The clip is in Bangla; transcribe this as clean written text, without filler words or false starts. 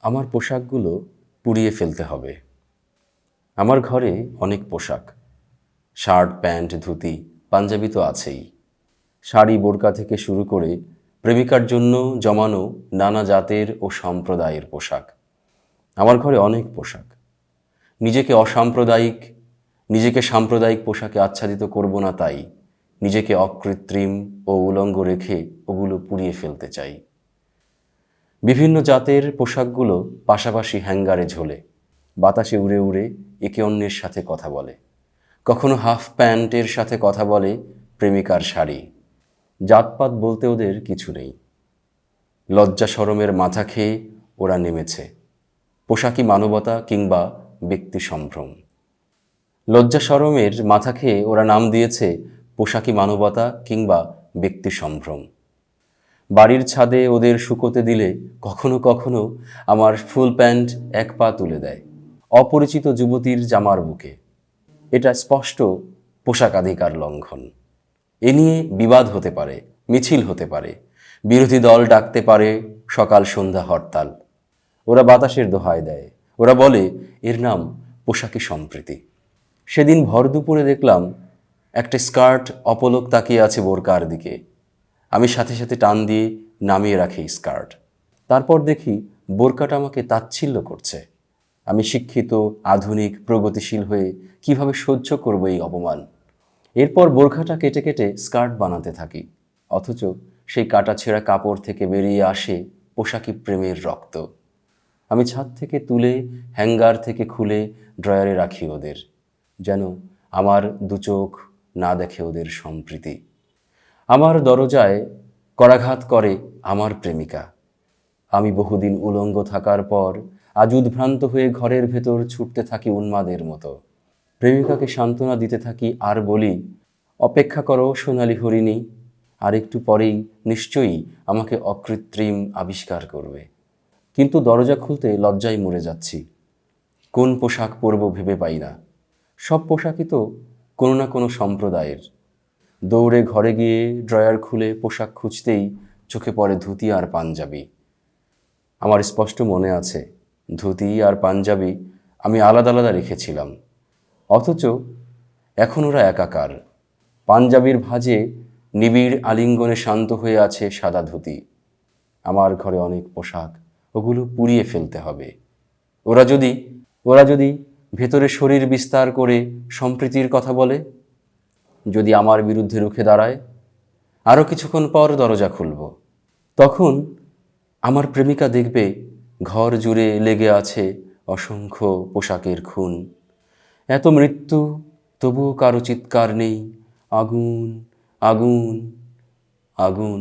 আমার পোশাকগুলো পুড়িয়ে ফেলতে হবে। আমার ঘরে অনেক পোশাক, শার্ট, প্যান্ট, ধুতি, পাঞ্জাবি তো আছেই। শাড়ি, বোরকা থেকে শুরু করে প্রেমিকার জন্য জমানো নানা জাতের ও সম্প্রদায়ের পোশাক। আমার ঘরে অনেক পোশাক। নিজেকে সাম্প্রদায়িক পোশাকে আচ্ছাদিত করব না, তাই নিজেকে অকৃত্রিম ও উলঙ্গ রেখে ওগুলো পুড়িয়ে ফেলতে চাই। বিভিন্ন জাতের পোশাকগুলো পাশাপাশি হ্যাঙ্গারে ঝোলে, বাতাসে উড়ে উড়ে একে অন্যের সাথে কথা বলে। কখনো হাফ প্যান্টের সাথে কথা বলে প্রেমিকার শাড়ি। জাতপাত বলতে ওদের কিছু নেই। লজ্জা শরমের মাথা খেয়ে ওরা নেমেছে পোশাকি মানবতা কিংবা ব্যক্তি সম্ভ্রম। লজ্জা শরমের মাথা খেয়ে ওরা নাম দিয়েছে পোশাকি মানবতা কিংবা ব্যক্তি সম্ভ্রম। বাড়ির ছাদে ওদের শুকোতে দিলে কখনো কখনো আমার ফুল প্যান্ট এক পা তুলে দেয় অপরিচিত যুবতীর জামার বুকে। এটা স্পষ্ট পোশাকাধিকার লঙ্ঘন। এ নিয়ে বিবাদ হতে পারে, মিছিল হতে পারে, বিরোধী দল ডাকতে পারে সকাল সন্ধ্যা হরতাল। ওরা বাতাসের দোহাই দেয়। ওরা বলে এর নাম পোশাকি সম্প্রীতি। সেদিন ভর দুপুরে দেখলাম একটা স্কার্ট অপলক তাকিয়ে আছে বোরকার দিকে। আমি সাথে সাথে টান দিয়ে নামিয়ে রাখি স্কার্ট। তারপর দেখি বোরকাটা আমাকে তাচ্ছিল্য করছে। আমি শিক্ষিত, আধুনিক, প্রগতিশীল হয়ে কিভাবে সহ্য করব এই অপমান? এরপর বোরখাটা কেটে কেটে স্কার্ট বানাতে থাকি, অথচ সেই কাটা ছেঁড়া কাপড় থেকে বেরিয়ে আসে পোশাকি প্রেমের রক্ত। আমি ছাদ থেকে তুলে, হ্যাঙ্গার থেকে খুলে ড্রয়ারে রাখি ওদের, যেন আমার দু চোখ না দেখে ওদের সম্প্রীতি। আমার দরজায় করাঘাত করে আমার প্রেমিকা। আমি বহুদিন উলঙ্গ থাকার পর আজ উদ্ভ্রান্ত হয়ে ঘরের ভেতর ছুটতে থাকি উন্মাদের মতো। প্রেমিকাকে সান্ত্বনা দিতে থাকি আর বলি, অপেক্ষা করো সোনালি হরিণী, আর একটু পরেই নিশ্চয়ই আমাকে অকৃত্রিম আবিষ্কার করবে। কিন্তু দরজা খুলতে লজ্জায় মরে যাচ্ছি। কোন পোশাক পরব ভেবে পাই না। সব পোশাকই তো কোনো না কোনো সম্প্রদায়ের। দৌড়ে ঘরে গিয়ে ড্রয়ার খুলে পোশাক খুঁজতেই চোখে পড়ে ধুতি আর পাঞ্জাবি। আমার স্পষ্ট মনে আছে, ধুতি আর পাঞ্জাবি আমি আলাদা আলাদা রেখেছিলাম, অথচ এখন ওরা একাকার। পাঞ্জাবির ভাঁজে নিবিড় আলিঙ্গনে শান্ত হয়ে আছে সাদা ধুতি। আমার ঘরে অনেক পোশাক, ওগুলো পুড়িয়ে ফেলতে হবে। ওরা যদি ভেতরে শরীর বিস্তার করে সম্প্রীতির কথা বলে, যদি আমার বিরুদ্ধে রুখে দাঁড়ায়, আরও কিছুক্ষণ পর দরজা খুলব। তখন আমার প্রেমিকা দেখবে ঘর জুড়ে লেগে আছে অসংখ্য পোশাকের খুন। এত মৃত্যু, তবুও কারো চিৎকার নেই, আগুন, আগুন, আগুন।